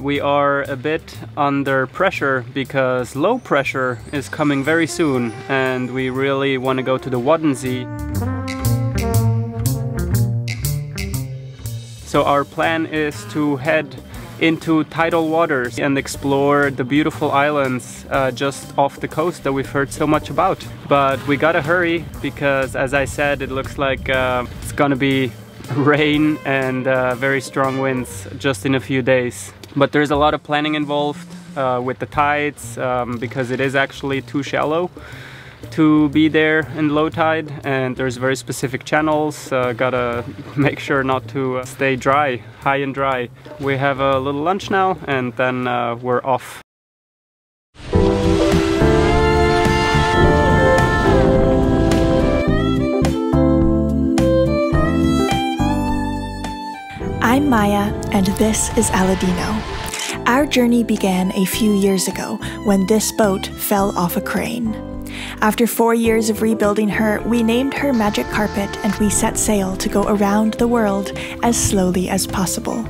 we are a bit under pressure because low pressure is coming very soon and we really want to go to the Waddenzee. So our plan is to head into tidal waters and explore the beautiful islands just off the coast that we've heard so much about. But we gotta hurry because, as I said, it looks like it's gonna be rain and very strong winds just in a few days. But there's a lot of planning involved with the tides because it is actually too shallow to be there in low tide, and there's very specific channels. Gotta make sure not to stay dry, high and dry. We have a little lunch now and then we're off. I'm Maya and this is Aladino. Our journey began a few years ago when this boat fell off a crane. After 4 years of rebuilding her, we named her Magic Carpet and we set sail to go around the world as slowly as possible.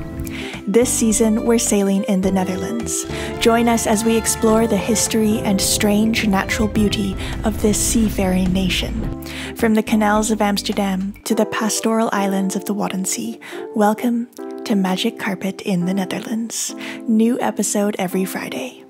This season, we're sailing in the Netherlands. Join us as we explore the history and strange natural beauty of this seafaring nation. From the canals of Amsterdam to the pastoral islands of the Waddenzee, welcome to Magic Carpet in the Netherlands. New episode every Friday.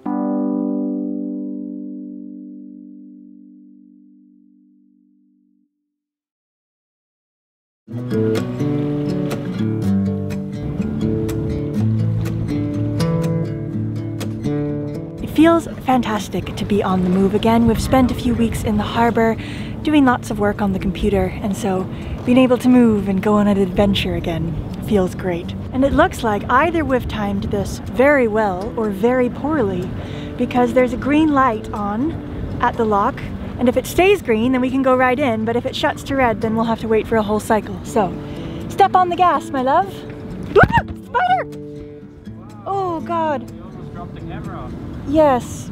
It feels fantastic to be on the move again. We've spent a few weeks in the harbor doing lots of work on the computer, and so being able to move and go on an adventure again feels great. And it looks like either we've timed this very well or very poorly, because there's a green light on at the lock, and if it stays green then we can go right in, but if it shuts to red then we'll have to wait for a whole cycle. So step on the gas, my love. Spider! Oh god. You almost dropped the camera. Yes.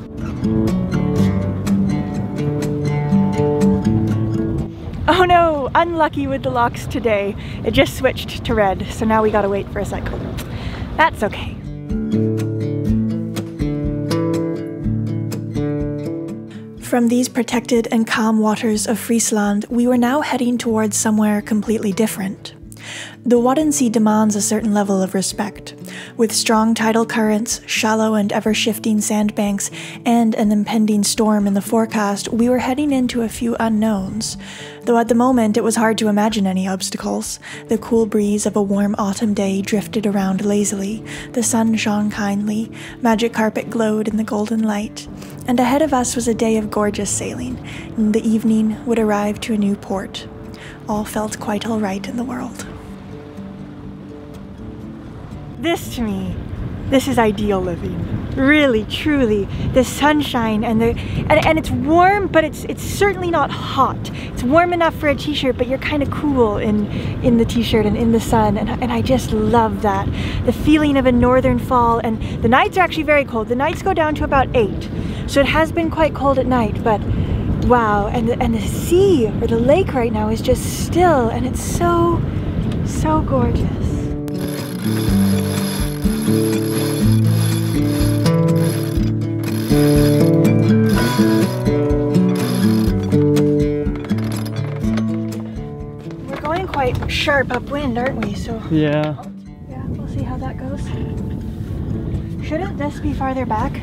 Oh no, unlucky with the locks today. It just switched to red, so now we gotta wait for a cycle. That's okay. From these protected and calm waters of Friesland, we were now heading towards somewhere completely different. The Waddenzee demands a certain level of respect. With strong tidal currents, shallow and ever-shifting sandbanks, and an impending storm in the forecast, we were heading into a few unknowns. Though at the moment it was hard to imagine any obstacles. The cool breeze of a warm autumn day drifted around lazily, the sun shone kindly, Magic Carpet glowed in the golden light, and ahead of us was a day of gorgeous sailing, and the evening would arrive to a new port. All felt quite all right in the world. This to me, this is ideal living. Really, truly, the sunshine and it's warm, but it's certainly not hot. It's warm enough for a t-shirt, but you're kind of cool in the t-shirt and in the sun, and I just love that. The feeling of a northern fall, and the nights are actually very cold. The nights go down to about 8, so it has been quite cold at night, but wow, and the sea or the lake right now is just still, and it's so gorgeous. We're going quite sharp upwind, aren't we? So yeah, we'll see how that goes. Shouldn't this be farther back?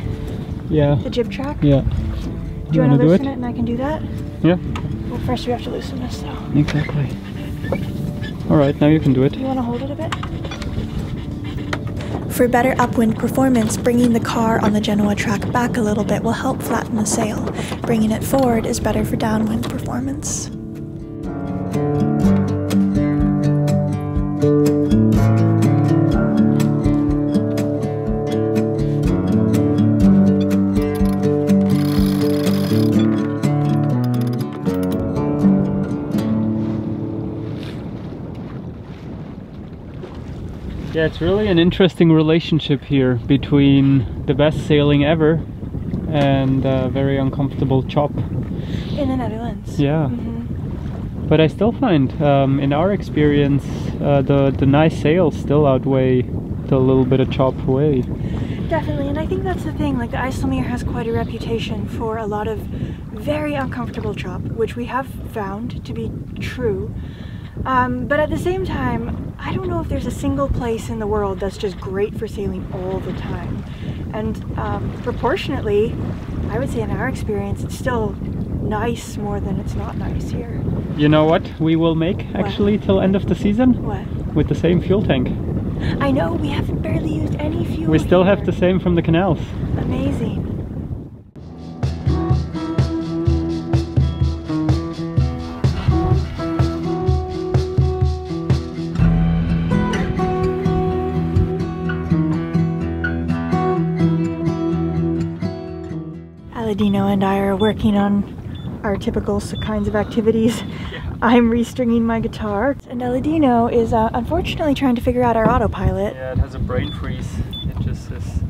Yeah. The jib track? Yeah. Do you want to loosen it and I can do that? Yeah. Well, first we have to loosen this though. Exactly. Alright, now you can do it. Do you want to hold it a bit? For better upwind performance, bringing the car on the Genoa track back a little bit will help flatten the sail. Bringing it forward is better for downwind performance. Yeah, it's really an interesting relationship here between the best sailing ever and a very uncomfortable chop. In the Netherlands. Yeah. But I still find, in our experience, the nice sails still outweigh the little bit of chop away. Definitely, and I think that's the thing, like the IJsselmeer has quite a reputation for a lot of very uncomfortable chop, which we have found to be true. But at the same time, I don't know if there's a single place in the world that's just great for sailing all the time. And proportionately, I would say in our experience, it's still nice more than it's not nice here. You know what we will make actually till end of the season? What? With the same fuel tank. I know, we haven't barely used any fuel. We still here. have the same from the canals. Amazing. Aladino and I are working on our typical kinds of activities. Yeah. I'm restringing my guitar, and Aladino is unfortunately trying to figure out our autopilot. Yeah, it has a brain freeze. It just is,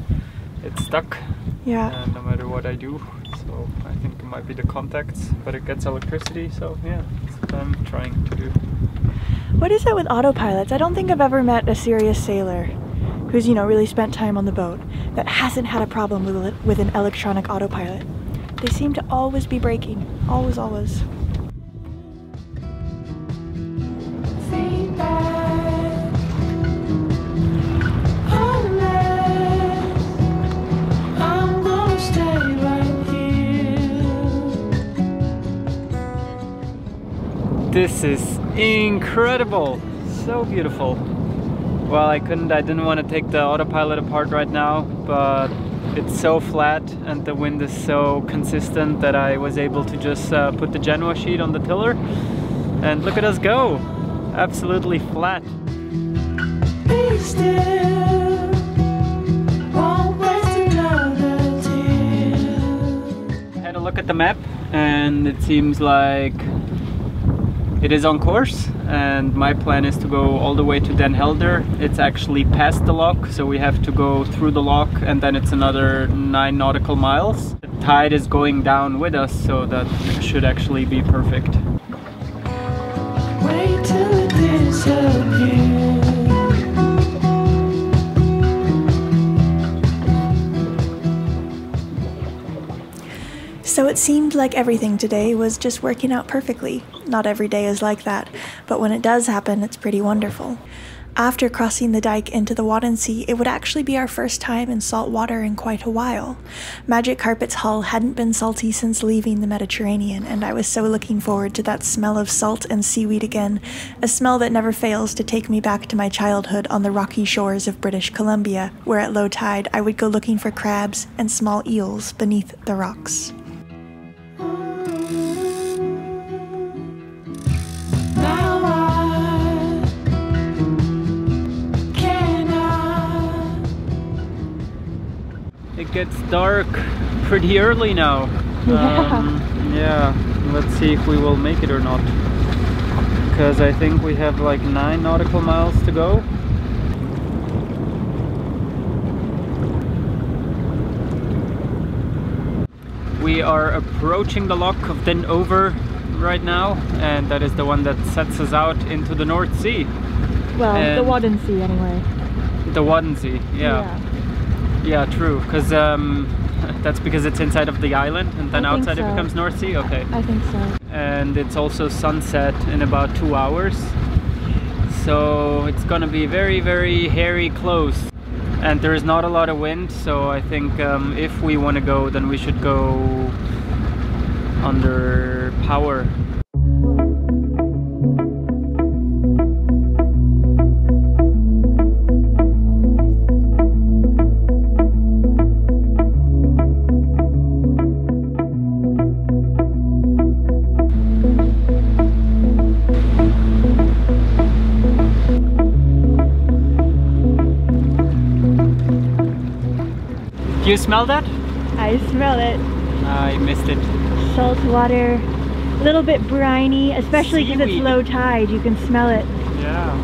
it's stuck. Yeah. No matter what I do. So I think it might be the contacts, but it gets electricity. So yeah, that's what I'm trying to do. What is it with autopilots? I don't think I've ever met a serious sailor who's, you know, really spent time on the boat that hasn't had a problem with an electronic autopilot. They seem to always be breaking. Always, always. This is incredible! So beautiful. Well, I didn't want to take the autopilot apart right now, but it's so flat and the wind is so consistent that I was able to just put the Genoa sheet on the tiller and look at us go! Absolutely flat. Be still, won't waste another tear. I had a look at the map and it seems like it is on course, and my plan is to go all the way to Den Helder. It's actually past the lock, so we have to go through the lock and then it's another 9 nautical miles. The tide is going down with us, so that should actually be perfect. Wait till it disappears. So it seemed like everything today was just working out perfectly. Not every day is like that, but when it does happen, it's pretty wonderful. After crossing the dike into the Waddenzee, it would actually be our first time in salt water in quite a while. Magic Carpet's hull hadn't been salty since leaving the Mediterranean, and I was so looking forward to that smell of salt and seaweed again, a smell that never fails to take me back to my childhood on the rocky shores of British Columbia, where at low tide I would go looking for crabs and small eels beneath the rocks. It gets dark pretty early now. Yeah, let's see if we will make it or not. Because I think we have like 9 nautical miles to go. We are approaching the lock of Den Over right now, and that is the one that sets us out into the North Sea. Well, and the Waddenzee anyway. The Waddenzee, yeah. Yeah, true, because that's because it's inside of the island and then outside it becomes North Sea? Okay. I think so. And it's also sunset in about 2 hours. So it's gonna be very, very hairy close. And there is not a lot of wind, so I think if we want to go, then we should go under power. Do you smell that? I smell it. I missed it. Salt water, a little bit briny, especially because it's low tide. You can smell it. Yeah.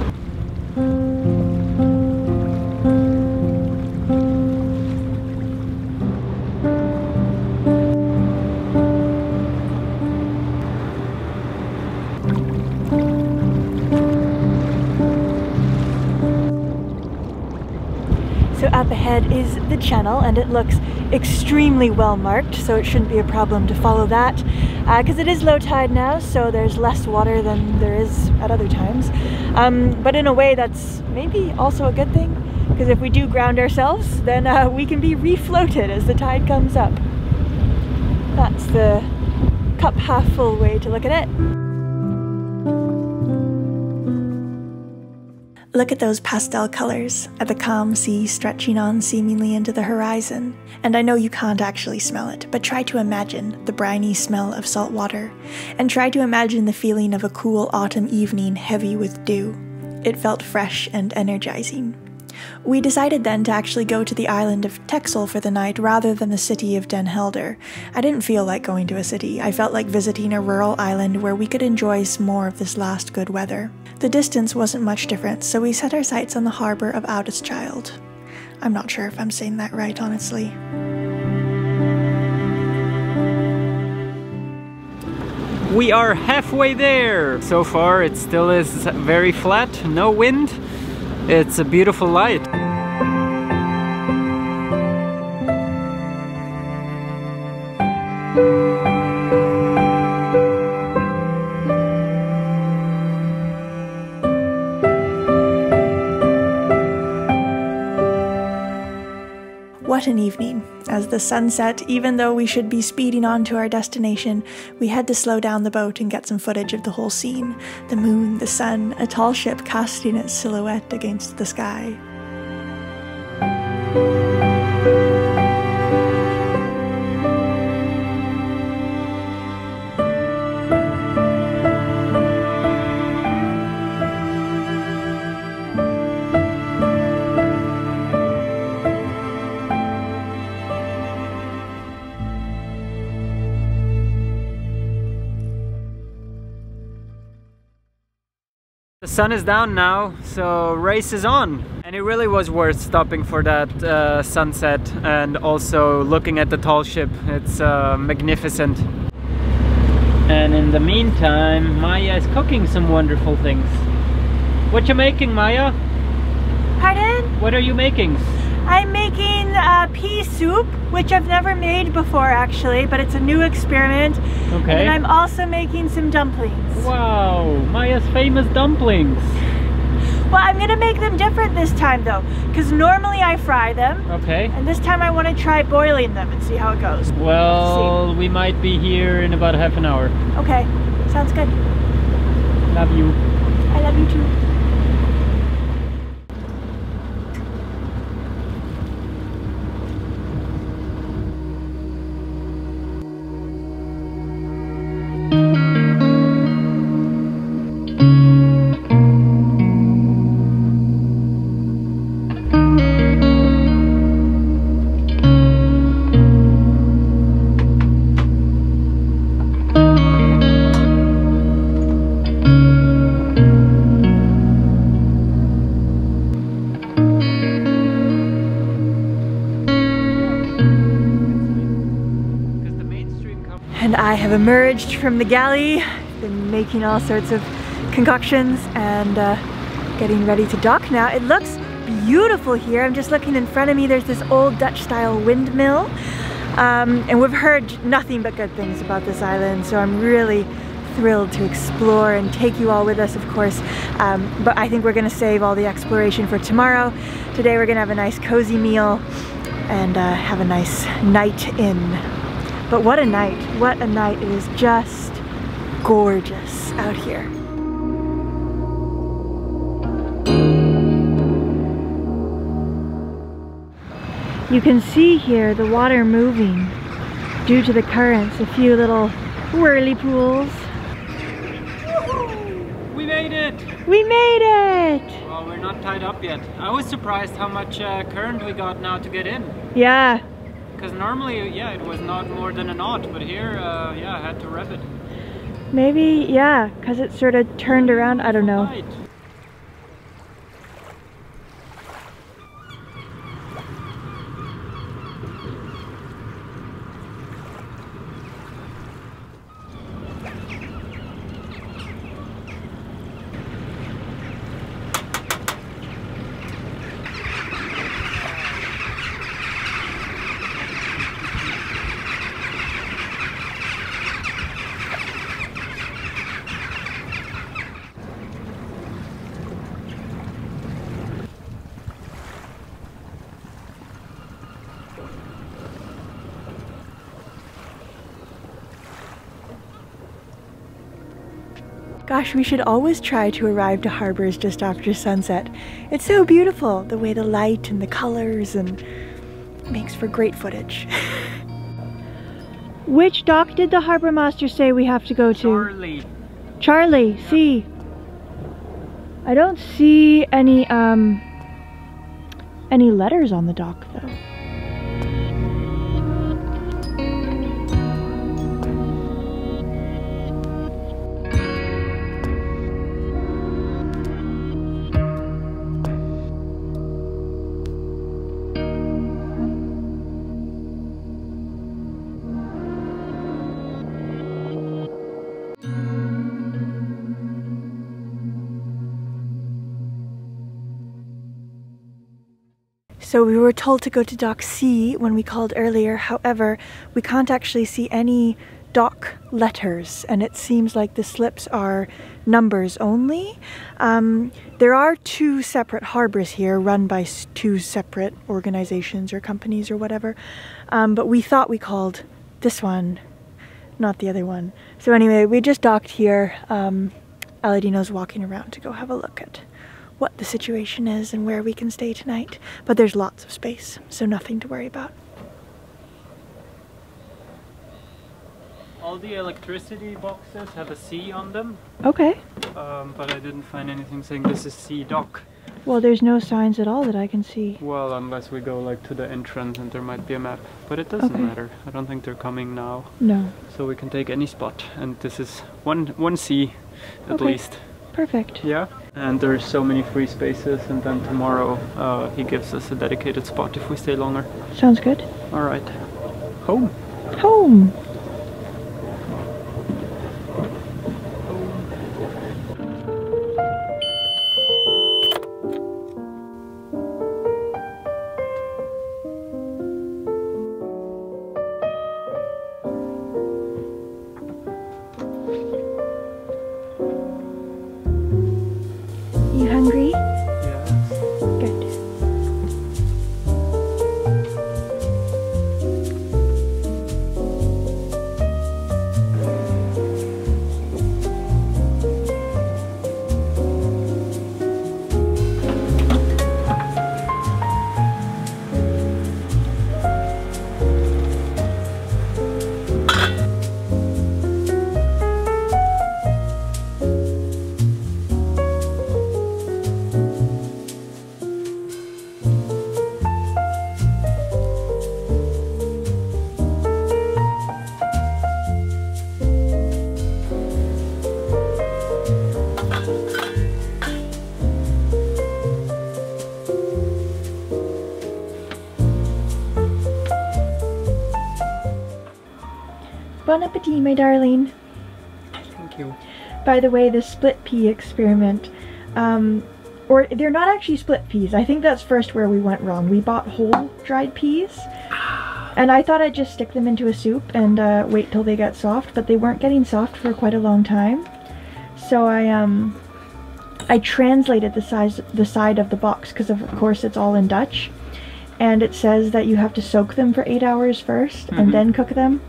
So up ahead is the channel, and it looks extremely well marked, so it shouldn't be a problem to follow that, because it is low tide now, so there's less water than there is at other times. But in a way that's maybe also a good thing, because if we do ground ourselves, then we can be refloated as the tide comes up. That's the cup half full way to look at it. Look at those pastel colors, at the calm sea stretching on seemingly into the horizon. And I know you can't actually smell it, but try to imagine the briny smell of salt water, and try to imagine the feeling of a cool autumn evening heavy with dew. It felt fresh and energizing. We decided then to actually go to the island of Texel for the night rather than the city of Den Helder. I didn't feel like going to a city. I felt like visiting a rural island where we could enjoy some more of this last good weather. The distance wasn't much different, so we set our sights on the harbor of Oudeschild. I'm not sure if I'm saying that right, honestly. We are halfway there! So far it still is very flat, no wind. It's a beautiful light. What an evening. As the sun set, even though we should be speeding on to our destination, we had to slow down the boat and get some footage of the whole scene. The moon, the sun, a tall ship casting its silhouette against the sky. The sun is down now, so race is on. And it really was worth stopping for that sunset and also looking at the tall ship. It's magnificent. And in the meantime, Maya is cooking some wonderful things. What you making, Maya? Pardon? What are you making? I'm making pea soup, which I've never made before actually, but it's a new experiment. Okay. And I'm also making some dumplings. Wow, Maya's famous dumplings. Well, I'm gonna make them different this time though, because normally I fry them. Okay. And this time I want to try boiling them and see how it goes. Well, we might be here in about half an hour. Okay, sounds good. Love you. I love you too. And I have emerged from the galley, been making all sorts of concoctions and getting ready to dock now. It looks beautiful here. I'm just looking in front of me, there's this old Dutch style windmill. And we've heard nothing but good things about this island, so I'm really thrilled to explore and take you all with us, of course. But I think we're gonna save all the exploration for tomorrow. Today we're gonna have a nice cozy meal and have a nice night in. But what a night, what a night. It is just gorgeous out here. You can see here the water moving due to the currents, a few little whirly pools. We made it! We made it! Well, we're not tied up yet. I was surprised how much current we got now to get in. Yeah. Because normally, yeah, it was not more than a knot, but here, yeah, I had to rev it. Maybe, yeah, because it sort of turned around, I don't know. Right. Gosh, we should always try to arrive to harbors just after sunset. It's so beautiful, the way the light and the colors, and it makes for great footage. Which dock did the harbor master say we have to go to? Charlie. Charlie, yeah. See. I don't see any letters on the dock though. So we were told to go to dock C when we called earlier. However, we can't actually see any dock letters, and it seems like the slips are numbers only. There are 2 separate harbors here run by 2 separate organizations or companies or whatever, but we thought we called this one, not the other one. So anyway, we just docked here. Aladino's walking around to go have a look at what the situation is and where we can stay tonight. But there's lots of space, so nothing to worry about. All the electricity boxes have a C on them. Okay. But I didn't find anything saying this is C dock. Well, there's no signs at all that I can see. Well, unless we go like to the entrance and there might be a map. But it doesn't matter. I don't think they're coming now. No. So we can take any spot. And this is one C at least. Perfect. Yeah. And there's so many free spaces, and then tomorrow he gives us a dedicated spot if we stay longer. Sounds good. All right. Home. Home. You hungry? Yes. Good. Bon appetit, my darling. Thank you. By the way, the split pea experiment, or they're not actually split peas. I think that's first where we went wrong. We bought whole dried peas, and I thought I'd just stick them into a soup and wait till they get soft, but they weren't getting soft for quite a long time. So I translated the side of the box, because of course it's all in Dutch, and it says that you have to soak them for 8 hours first and then cook them.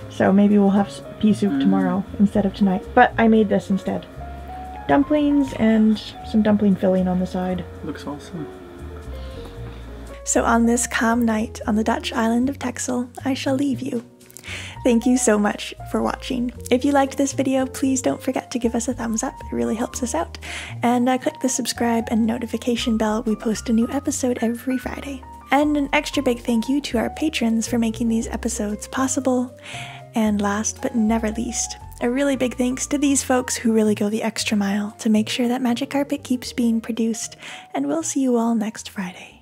So maybe we'll have pea soup tomorrow instead of tonight. But I made this instead. Dumplings and some dumpling filling on the side. Looks awesome. So on this calm night on the Dutch island of Texel, I shall leave you. Thank you so much for watching. If you liked this video, please don't forget to give us a thumbs up. It really helps us out. And click the subscribe and notification bell. We post a new episode every Friday. And an extra big thank you to our patrons for making these episodes possible. And last but never least, a really big thanks to these folks who really go the extra mile to make sure that Magic Carpet keeps being produced. And we'll see you all next Friday.